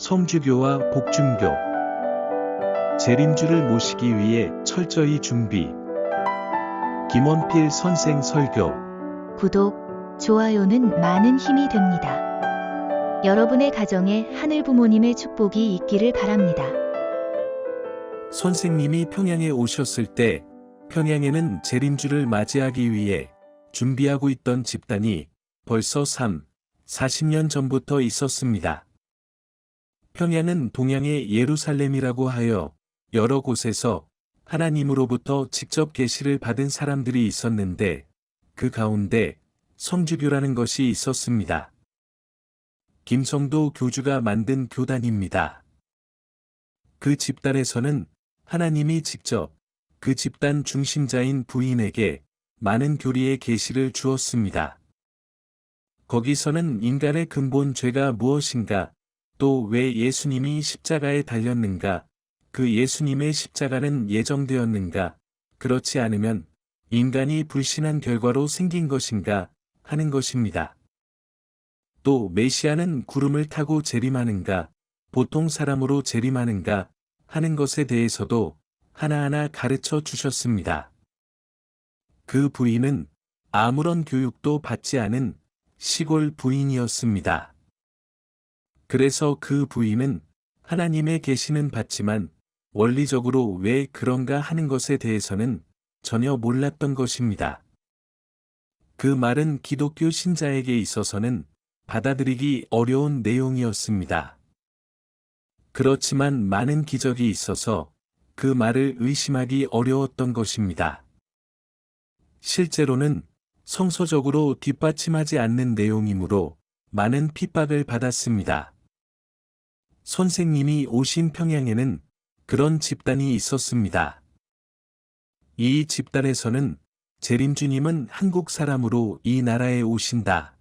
성주교와 복중교. 재림주를 모시기 위해 철저히 준비. 김원필 선생 설교. 구독, 좋아요는 많은 힘이 됩니다. 여러분의 가정에 하늘 부모님의 축복이 있기를 바랍니다. 선생님이 평양에 오셨을 때 평양에는 재림주를 맞이하기 위해 준비하고 있던 집단이 벌써 40년 전부터 있었습니다. 평양은 동양의 예루살렘이라고 하여 여러 곳에서 하나님으로부터 직접 계시를 받은 사람들이 있었는데 그 가운데 성주교라는 것이 있었습니다. 김성도 교주가 만든 교단입니다. 그 집단에서는 하나님이 직접 그 집단 중심자인 부인에게 많은 교리의 계시를 주었습니다. 거기서는 인간의 근본 죄가 무엇인가, 또 왜 예수님이 십자가에 달렸는가, 그 예수님의 십자가는 예정되었는가, 그렇지 않으면 인간이 불신한 결과로 생긴 것인가 하는 것입니다. 또 메시아는 구름을 타고 재림하는가, 보통 사람으로 재림하는가 하는 것에 대해서도 하나하나 가르쳐 주셨습니다. 그 부인은 아무런 교육도 받지 않은 시골 부인이었습니다. 그래서 그 부인은 하나님의 계시는 받지만 원리적으로 왜 그런가 하는 것에 대해서는 전혀 몰랐던 것입니다. 그 말은 기독교 신자에게 있어서는 받아들이기 어려운 내용이었습니다. 그렇지만 많은 기적이 있어서 그 말을 의심하기 어려웠던 것입니다. 실제로는 성서적으로 뒷받침하지 않는 내용이므로 많은 핍박을 받았습니다. 선생님이 오신 평양에는 그런 집단이 있었습니다. 이 집단에서는 재림주님은 한국 사람으로 이 나라에 오신다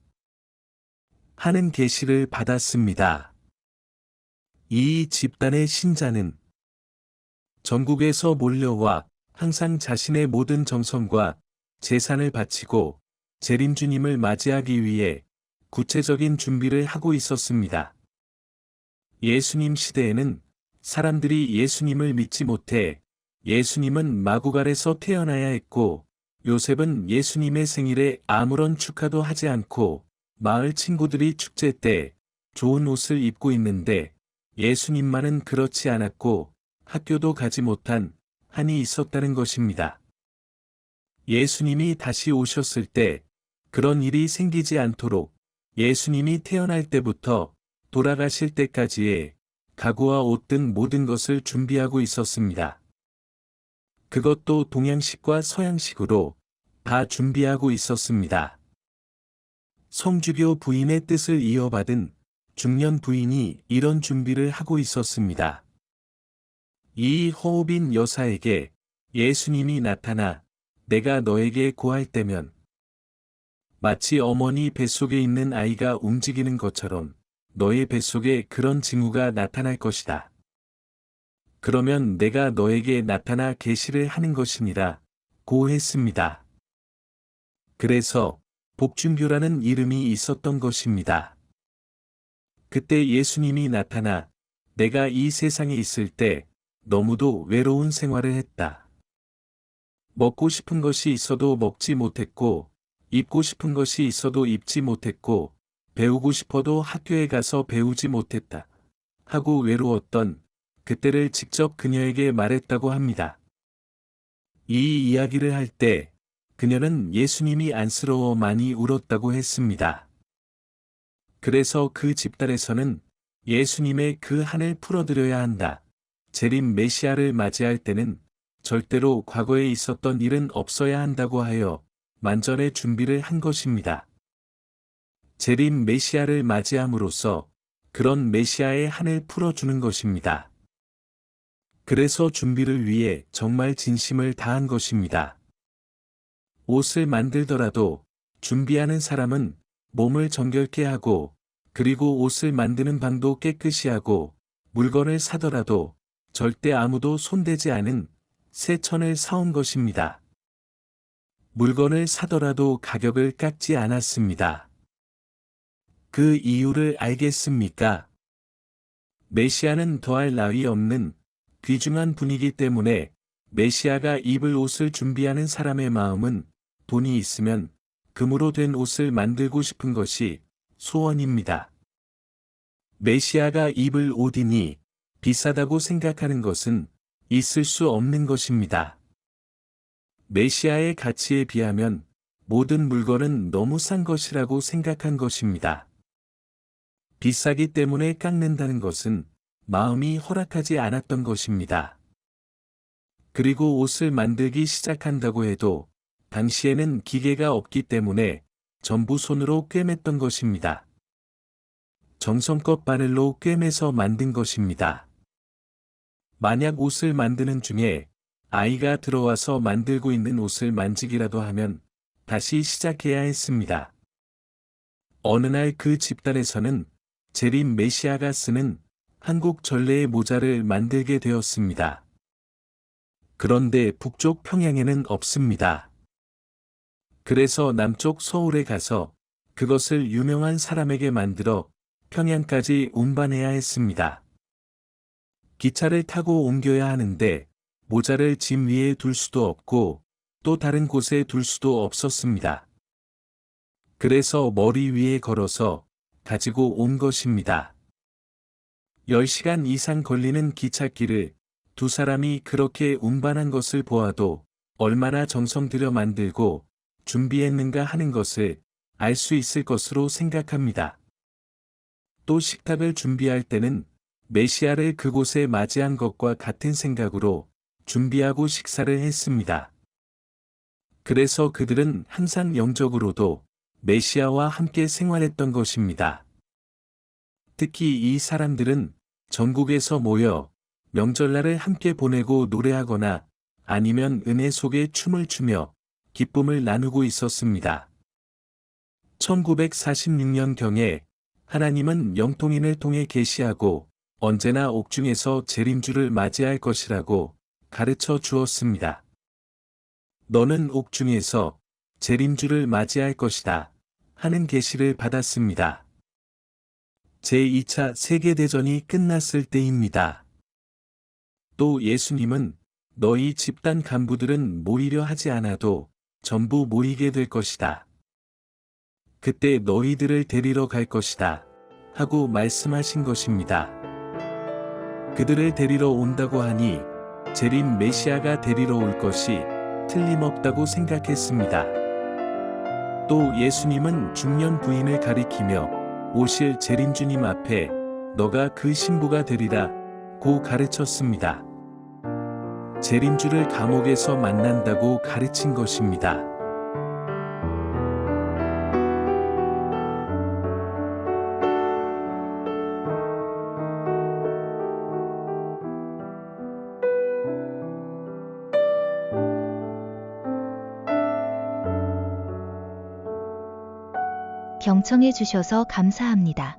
하는 계시를 받았습니다. 이 집단의 신자는 전국에서 몰려와 항상 자신의 모든 정성과 재산을 바치고 재림주님을 맞이하기 위해 구체적인 준비를 하고 있었습니다. 예수님 시대에는 사람들이 예수님을 믿지 못해 예수님은 마구갈에서 태어나야 했고 요셉은 예수님의 생일에 아무런 축하도 하지 않고 마을 친구들이 축제 때 좋은 옷을 입고 있는데 예수님만은 그렇지 않았고 학교도 가지 못한 한이 있었다는 것입니다. 예수님이 다시 오셨을 때 그런 일이 생기지 않도록 예수님이 태어날 때부터 돌아가실 때까지의 가구와 옷 등 모든 것을 준비하고 있었습니다. 그것도 동양식과 서양식으로 다 준비하고 있었습니다. 성주교 부인의 뜻을 이어받은 중년 부인이 이런 준비를 하고 있었습니다. 이 호흡인 여사에게 예수님이 나타나 내가 너에게 고할 때면 마치 어머니 뱃속에 있는 아이가 움직이는 것처럼 너의 뱃속에 그런 징후가 나타날 것이다. 그러면 내가 너에게 나타나 계시를 하는 것이니라 고 했습니다. 그래서 복중교라는 이름이 있었던 것입니다. 그때 예수님이 나타나 내가 이 세상에 있을 때 너무도 외로운 생활을 했다. 먹고 싶은 것이 있어도 먹지 못했고 입고 싶은 것이 있어도 입지 못했고 배우고 싶어도 학교에 가서 배우지 못했다. 하고 외로웠던 그때를 직접 그녀에게 말했다고 합니다. 이 이야기를 할 때 그녀는 예수님이 안쓰러워 많이 울었다고 했습니다. 그래서 그 집단에서는 예수님의 그 한을 풀어드려야 한다. 재림 메시아를 맞이할 때는 절대로 과거에 있었던 일은 없어야 한다고 하여 만전의 준비를 한 것입니다. 재림 메시아를 맞이함으로써 그런 메시아의 한을 풀어주는 것입니다. 그래서 준비를 위해 정말 진심을 다한 것입니다. 옷을 만들더라도 준비하는 사람은 몸을 정결케 하고 그리고 옷을 만드는 방도 깨끗이 하고 물건을 사더라도 절대 아무도 손대지 않은 새 천을 사온 것입니다. 물건을 사더라도 가격을 깎지 않았습니다. 그 이유를 알겠습니까? 메시아는 더할 나위 없는 귀중한 분이기 때문에 메시아가 입을 옷을 준비하는 사람의 마음은 돈이 있으면 금으로 된 옷을 만들고 싶은 것이 소원입니다. 메시아가 입을 옷이니 비싸다고 생각하는 것은 있을 수 없는 것입니다. 메시아의 가치에 비하면 모든 물건은 너무 싼 것이라고 생각한 것입니다. 비싸기 때문에 깎는다는 것은 마음이 허락하지 않았던 것입니다. 그리고 옷을 만들기 시작한다고 해도 당시에는 기계가 없기 때문에 전부 손으로 꿰맸던 것입니다. 정성껏 바늘로 꿰매서 만든 것입니다. 만약 옷을 만드는 중에 아이가 들어와서 만들고 있는 옷을 만지기라도 하면 다시 시작해야 했습니다. 어느 날 그 집단에서는 재림 메시아가 쓰는 한국 전래의 모자를 만들게 되었습니다. 그런데 북쪽 평양에는 없습니다. 그래서 남쪽 서울에 가서 그것을 유명한 사람에게 만들어 평양까지 운반해야 했습니다. 기차를 타고 옮겨야 하는데 모자를 짐 위에 둘 수도 없고 또 다른 곳에 둘 수도 없었습니다. 그래서 머리 위에 걸어서 가지고 온 것입니다. 10시간 이상 걸리는 기찻길을 두 사람이 그렇게 운반한 것을 보아도 얼마나 정성 들여 만들고 준비했는가 하는 것을 알 수 있을 것으로 생각합니다. 또 식탁을 준비할 때는 메시아를 그곳에 맞이한 것과 같은 생각으로 준비하고 식사를 했습니다. 그래서 그들은 항상 영적으로도 메시아와 함께 생활했던 것입니다. 특히 이 사람들은 전국에서 모여 명절날을 함께 보내고 노래하거나 아니면 은혜 속에 춤을 추며 기쁨을 나누고 있었습니다. 1946년경에 하나님은 영통인을 통해 계시하고 언제나 옥중에서 재림주를 맞이할 것이라고 가르쳐 주었습니다. 너는 옥중에서 재림주를 맞이할 것이다 하는 계시를 받았습니다. 제2차 세계대전이 끝났을 때입니다. 또 예수님은 너희 집단 간부들은 모이려 하지 않아도 전부 모이게 될 것이다. 그때 너희들을 데리러 갈 것이다 하고 말씀하신 것입니다. 그들을 데리러 온다고 하니 재림 메시아가 데리러 올 것이 틀림없다고 생각했습니다. 또 예수님은 중년 부인을 가리키며 오실 재림주님 앞에 너가 그 신부가 되리라 고 가르쳤습니다. 재림주를 감옥에서 만난다고 가르친 것입니다. 경청해 주셔서 감사합니다.